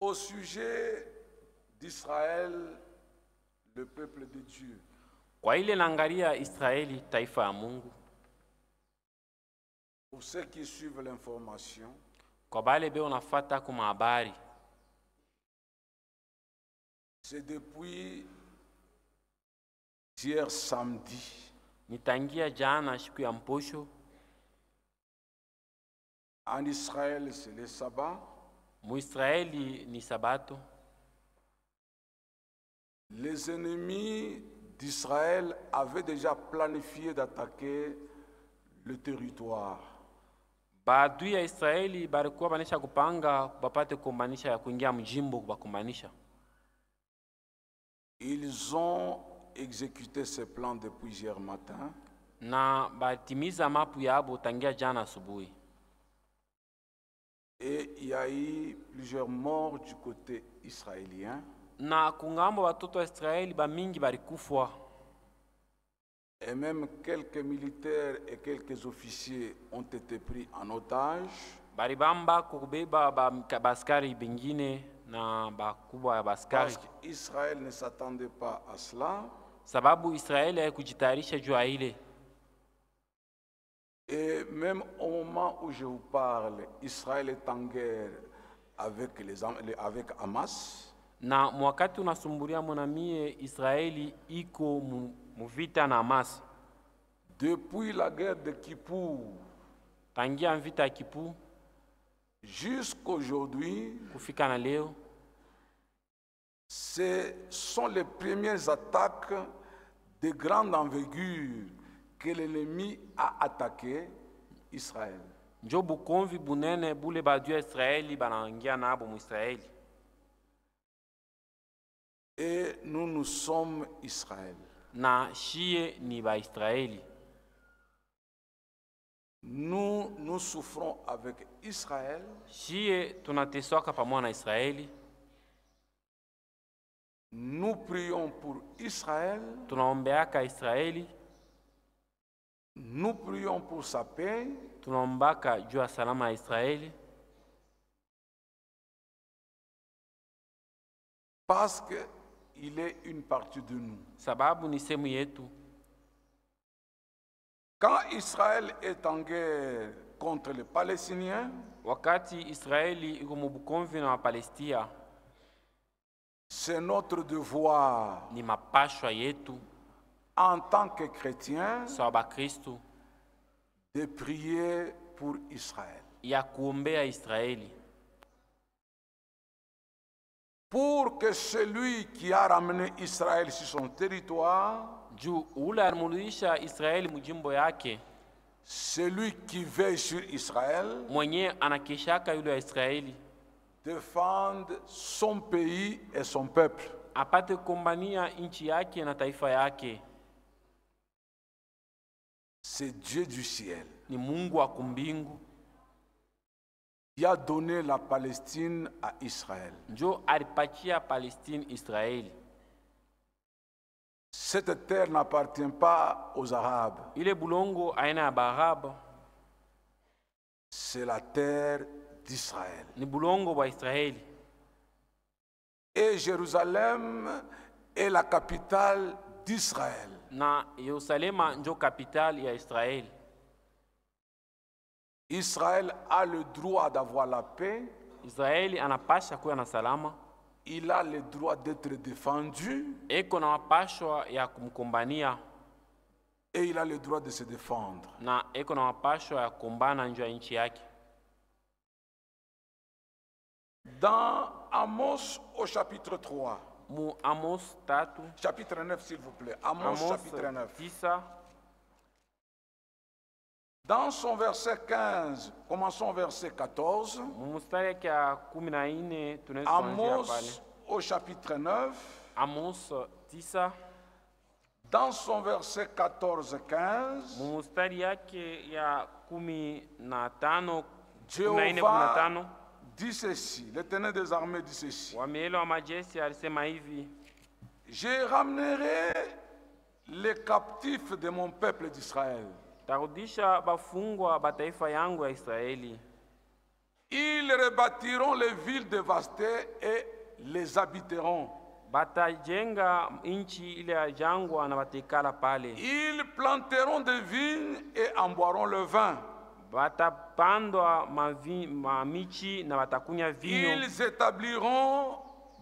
Au sujet d'Israël, le peuple de Dieu. Kwa ile naangalia Israeli taifa ya Mungu. Pour ceux qui suivent l'information, kwa bale be unafuata kuma habari, c'est depuis hier samedi. Nitangia jana siku ya mposho. En Israël, c'est le sabbat. Muisraeli ni sabato. Les ennemis d'Israël avaient déjà planifié d'attaquer le territoire. Baadui ya Israeli balikuwa banisha kupanga bapate kumbanisha ya kuingia mjimbo kubakumbanisha. Ils ont exécuté ces plans depuis hier matin. Na batimiza mapu yabo tangia jana asubuhi. Et il y a eu plusieurs morts du côté israélien. Na kungambo watoto wa Israeli ba mingi balikufwa. Et même quelques militaires et quelques officiers ont été pris en otage. Baribamba kubeba baskari bingine na bakubwa ya baskari. Parce qu'Israël ne s'attendait pas à cela. Sababu Israeli haikujitayarisha juu ya ile. Et même au moment où je vous parle, Israël est en guerre avec Hamas. Na mwakati unasumburia mwanamie Israeli iko muvita na Hamas. Depuis la guerre de Kippour, tangia vita ya Kippour jusqu'aujourd'hui, kufika na leo, ce sont les premières attaques de grande envergure que l'ennemi a attaqué Israël. Njo bukonvi bunene bule badu ya Israeli banaingia nabo mu Israeli. Et nous sommes Israël. Na shie ni ba Israeli. Nous souffrons avec Israël. Shie tunateswaka pamoja na Israeli. Nous prions pour Israël. Tunaombeaka Israeli. Nous prions pour sa paix. Tunaombaka juu ya salama ya Israeli. Parce qu'il est une partie de nous. Sababu ni sehemu yetu. Quand Israël est en guerre contre les Palestiniens, wakati Israeli iko mubukonvi na Palestina, c'est notre devoir ni mapashwa yetu en tant que chrétiens sawa Kristo de prier pour Israël. Ya kuombea Israeli. Pour que celui qui a ramené Israël sur son territoire, juu ule armudisha Israeli mujimbo yake, celui qui veille sur Israël, mwenye anakeshaka yule wa Israeli, défendre son pays et son peuple. apate kumbania nchi yake na taifa yake. C'est Dieu du ciel. Ni Mungu wa kumbingu. Il a donné la Palestine à Israël. Njo alipatia Palestine Israeli. Cette terre n'appartient pas aux Arabes. Ile bulongo aina ya Baarabu. C'est la terre d'Israël. Ni bulongo wa Israeli. Et Jérusalem est la capitale d'Israël. Na Yerusalema njo capitale ya Israeli. Israël a le droit d'avoir la paix. Israeli anapasha kuwa na salama. Il a le droit d'être défendu. Eko na mapashwa ya kumkumbania. Et il a le droit de se défendre. Na eko na mapashwa ya kumbana nje ya nchi yake. Dans Amos au chapitre 3. Mu Amos 3. Chapitre 9 s'il vous plaît. Amos chapitre 9. 10. Dans son verset 15, commençons au verset 14. Amos au chapitre 9. Amos 10. Dans son verset 14-15, Jéhovah dit ceci, l'Éternel des armées dit ceci: je ramènerai les captifs de mon peuple d'Israël. Ils rebâtiront les villes dévastées et les habiteront. Batajenga nchi ile ya jangwa na batikala pale. Ils planteront des vignes et en boiront le vin. Batapandwa mamichi na batakunya vinyo. Ils établiront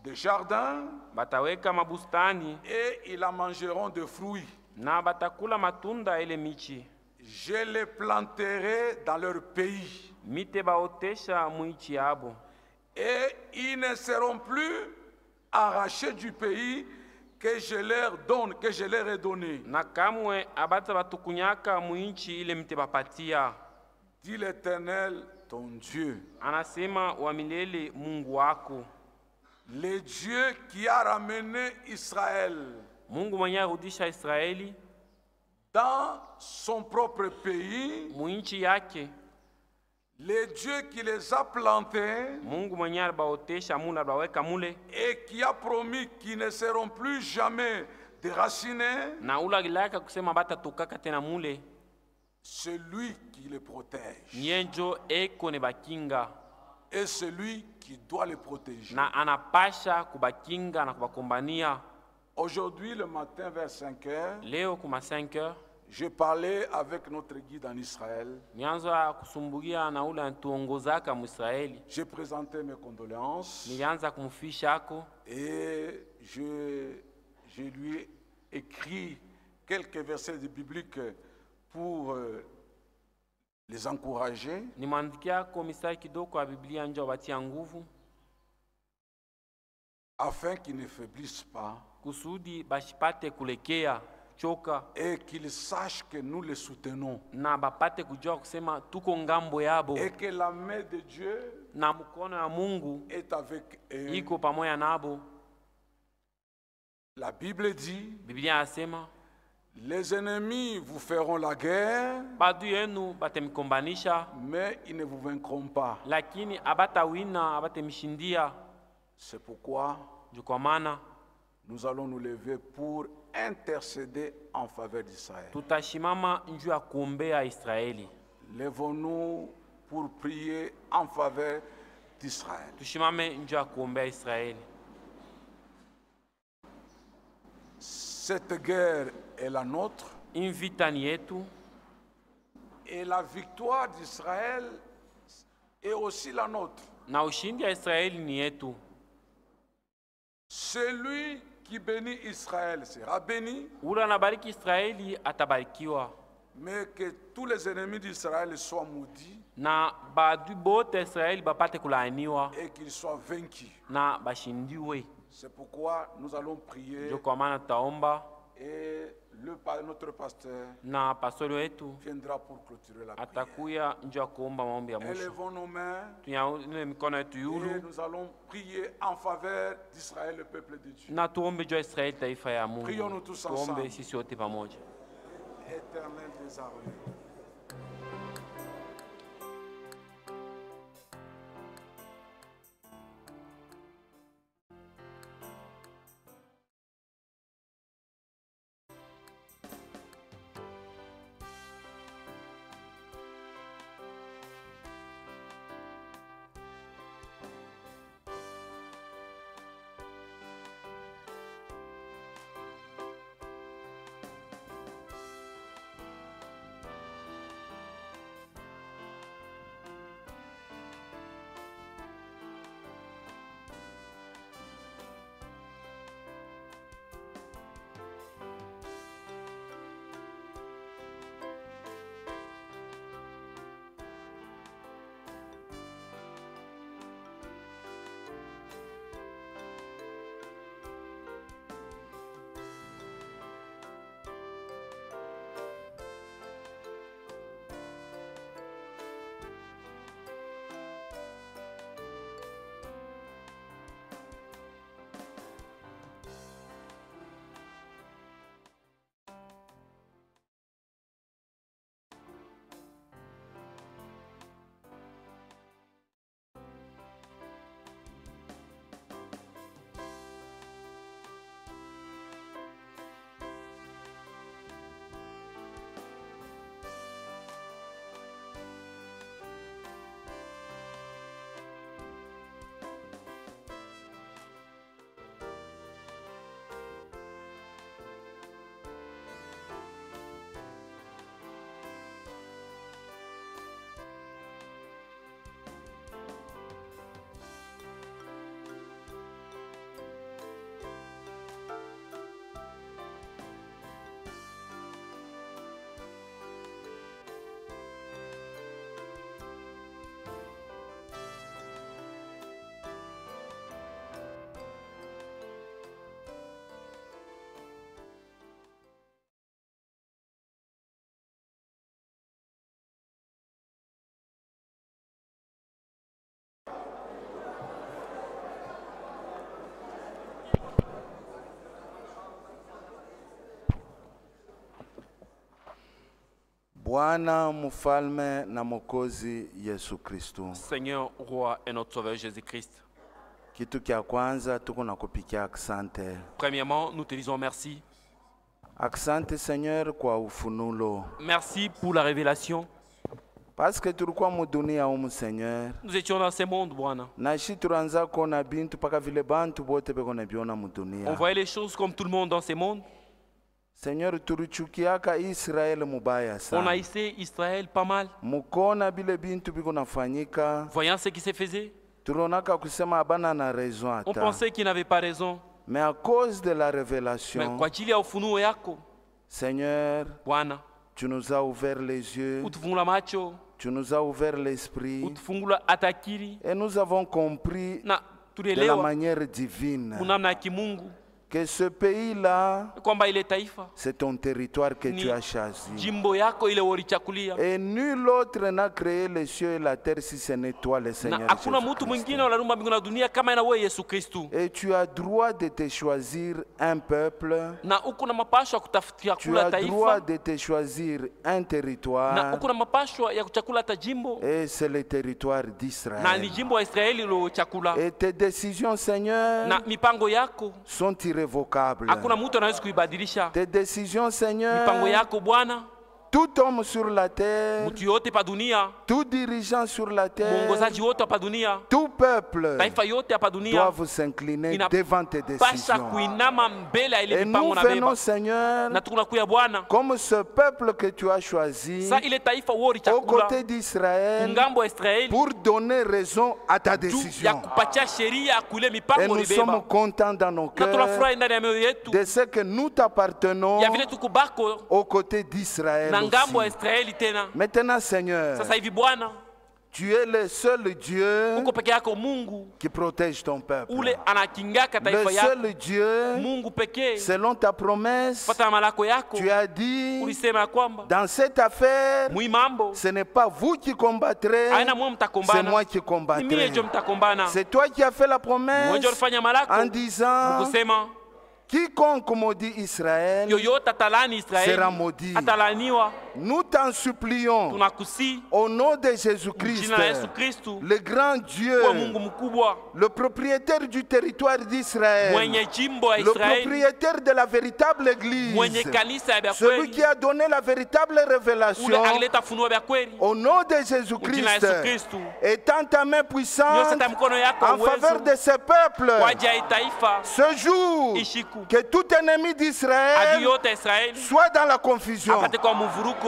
des jardins Bataweka mabustani et ils en mangeront de fruits. na batakula matunda ile michi. Je les planterai dans leur pays. Mite baotesha muichi yabo. Et ils ne seront plus arrachés du pays que je leur donne, que je leur ai donné. Na kamwe abata batukunyaka muinchi ile mte bapatia. Dit l'Éternel, ton Dieu. Anasema wa milele Mungu wako. Le Dieu qui a ramené Israël Mungu mwenye arudisha Israeli dans son propre pays. muinchi yake. Le Dieu qui les a plantés Mungu mwenye alibaotesha mule alibaweka mule. et qui a promis qu'ils ne seront plus jamais déracinés. Na ula gilaka kusema bata tokaka tena mule. Celui qui les protège Nyenjo eko ne bakinga. et celui qui doit les protéger. Na anapasha kubakinga na kubakombania. Aujourd'hui, le matin vers 5 heures, Leo kuma 5 heures. je parlais avec notre guide en Israël. Nianza kusumbukia na ule antuongozaka mu Israeli. J'ai présenté mes condoléances Nilianza kumfisha ako. et je lui ai écrit quelques versets bibliques pour les encourager. Nimwandikia komisa kidogo ya Biblia njo batia nguvu. Afin qu'ils ne faiblissent pas Kusudi bashipate kulekea choka. et qu'ils sachent que nous les soutenons. Na bapate kujua kusema tuko ngambo yabo. Et que la main de Dieu Na mkono ya Mungu est avec eux. iko pamoja nabo. La Bible dit, Biblia inasema les ennemis vous feront la guerre, badu yenu batemkombanisha, mais ils ne vous vaincront pas. lakini abatawina abatemishindia. C'est pourquoi Kwa maana nous allons nous lever pour intercéder en faveur d'Israël. tutashimama njuu ya kuombea Israeli. Lèvons-nous pour prier en faveur d'Israël. Tushimame njuu ya kuombea Israeli. Cette guerre est la nôtre Invita ni yetu et la victoire d'Israël est aussi la nôtre. na ushindi ya Israeli ni yetu. Celui qui bénit Israël sera béni, Ule anabariki Israeli atabarikiwa, mais que tous les ennemis d'Israël soient maudits na badu bote Israeli bapate kulaaniwa et qu'ils soient vaincus. na bashindiwe. C'est pourquoi nous allons prier Ndio kwa maana tutaomba et notre pasteur na pastori wetu viendra pour clôturer la prière. atakuya njuu ya kuomba maombi ya mwisho. Élevons nos mains Tunyanyue mikono yetu et yulu nous allons prier en faveur d'Israël, le peuple de Dieu. na tuombe juu ya Israeli, taifa ya Mungu. Prions-nous tous ensemble. Tuombe sisi wote pamoja. Éternel des armées, Bwana mfalme na Mwokozi Yesu Kristo. Seigneur, roi et notre sauveur Jésus-Christ. Kitu kia kwanza tuko na kupikia asante. Premièrement, nous te disons merci. Asante Seigneur kwa ufunulo. Merci pour la révélation. Parce que tulikuwa mudunia humu Seigneur. Nous étions dans ce monde, Bwana. Na shi turanza kuona bintu paka vile bantu bote beko na biona mudunia. On voyait les choses comme tout le monde dans ce monde. Seigneur, tulichukiaka Israel mubaya sana. On a haïssé Israël pas mal. Mukona bile bintu biko nafanyika. Voyant ce qui se faisait, Turonaka kusema abana na raison ata. on pensait qu'il n'avait pas raison. Mais à cause de la Mais révélation, kwa ajili ya ufunuo yako, Seigneur, Bwana, tu nous as ouvert les yeux, utufungula macho, tu nous as ouvert l'esprit, utufungula atakiri et nous avons compris na de la tulielewa manière divine kunamna ya kimungu que ce pays-là, kwamba ile taifa c'est ton territoire que ni tu as choisi. jimbo yako ile ulichakulia, Et nul autre n'a créé les cieux et la terre si ce n'est toi, le na Seigneur hakuna mtu Jésus-Christ. mwingine waliumba mbingu na dunia kama ina wewe Yesu Kristu, Et tu as droit de te choisir un peuple, na uko na mapashwa ya kutafutia tu kula as droit taifa, de te choisir un na territoire, uko na mapashwa ya kuchakula hata jimbo, et c'est le territoire na ni d'Israël. jimbo wa Israeli uliochakula, Et tes décisions, Seigneur, na mipango yako sont irrévocables. hakuna mtu anaweza kuibadilisha. Tes décisions, Mipango Seigneur, yako Bwana, tout homme sur la terre, mtu yote pa dunia, tout dirigeant sur la terre, mwongozaji wote hapa dunia, tout peuple taifa yote hapa dunia doivent s'incliner Ina- devant tes pasha décisions. kuinama mbele ya ile Et nous mipango na venons, beba, Seigneur, na tunakuya Bwana, comme ce peuple que tu as choisi, sa ile taifa wewe aux ulichakula côtés d'Israël, ngambo ya Israeli pour donner raison à ta juu ya décision. kupatia sheria kule Et mipango nous sommes libeba, contents dans nos na cœurs tunafurahi ndani ya mioyo yetu de ce que nous t'appartenons ya vile tukubako aux côtés d'Israël na ngambo ya aussi. Israeli tena. Maintenant, Seigneur, Sasa hivi Bwana, tu es le seul Dieu uko peke yako Mungu qui protège ton peuple. ule anakingaka Le taifa yako, seul Dieu, Mungu pekee. selon ta promesse, Fuata malako yako, tu as dit, ulisema ya kwamba dans cette affaire, mwi mambo ce n'est pas vous qui combattrez, aina mwe c'est mtakombana, moi qui ni mie combattrai. ndio mtakombana. C'est toi qui as fait la Mwenje promesse ulifanya malako en disant, kusema quiconque maudit Israël yoyote atalani sera Israeli maudit. atalaniwa. Nous t'en supplions, Tunakusi au nom de Jésus-Christ, jina la Yesu Kristu, le grand Dieu, kwa Mungu mkubwa, le propriétaire du territoire d'Israël, mwenye jimbo ya le Israeli, propriétaire de la véritable église, mwenye kanisa ya celui kweli, qui a donné la véritable ule révélation, alileta funuo vya kweli, au nom de jina la Jésus-Christ, Yesu Kristu, étends ta main puissante nyosha mkono yako en faveur uwezo de ce peuple. kwa ajili ya taifa Ce jour, ishiku, que tout ennemi adui d'Israël yote ya Israeli soit dans la confusion. apate kwa mvuruko.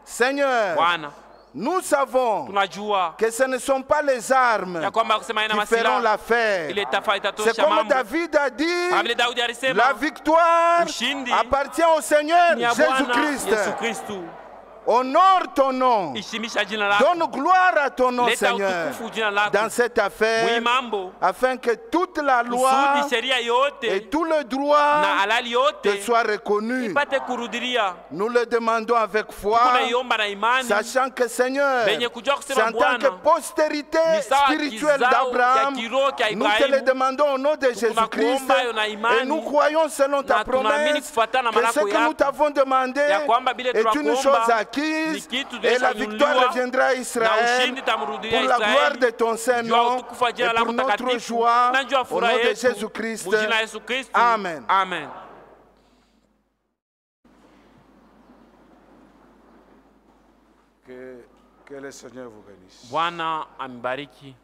Seigneur, Bwana, nous savons tunajua que ce ne sont pas les armes ya kwamba kusema ina qui feront masilaha l'affaire. ile tafa C'est itatosha comme mambo. David a dit, Kama vile Daudi la alisema victoire ushindi appartient au Seigneur ni ya Bwana Jésus-Christ. Yesu Kristu. Honore ton nom. Ishimisha jina lako, Donne gloire à ton nom, leta Seigneur, utukufu jina lako dans cette affaire, mwi mambo, afin que toute la loi kusudi sheria et yote tout le droit na halali te yote soient reconnus. ipate kurudilia. Nous le demandons avec foi, Tunaiomba na imani, sachant que Seigneur, benye kujua c'est kusema en tant que Bwana postérité ni sawa spirituelle kizao d'Abraham, ya kiroho cha nous te le Ibrahimu. demandons au nom de Jésus-Christ, Tunakuomba yo na imani, et nous croyons selon ta na tunaamini promesse kufuatana na que ce malako que nous yako t'avons demandé ya kwamba bile est une tunakuomba chose ni acquise, kitu et la tulichonunuliwa, victoire reviendra à na Israël ushindi tamrudilia pour la gloire Israeli de ton juu ya Saint-Nom utukufu wa et jina pour lako notre takatifu joie, na juu ya au nom furaha de yetu Jésus-Christ. mu jina la Yesu Kristu. Amen. Amen. Que le Seigneur vous bénisse. Bwana ambariki.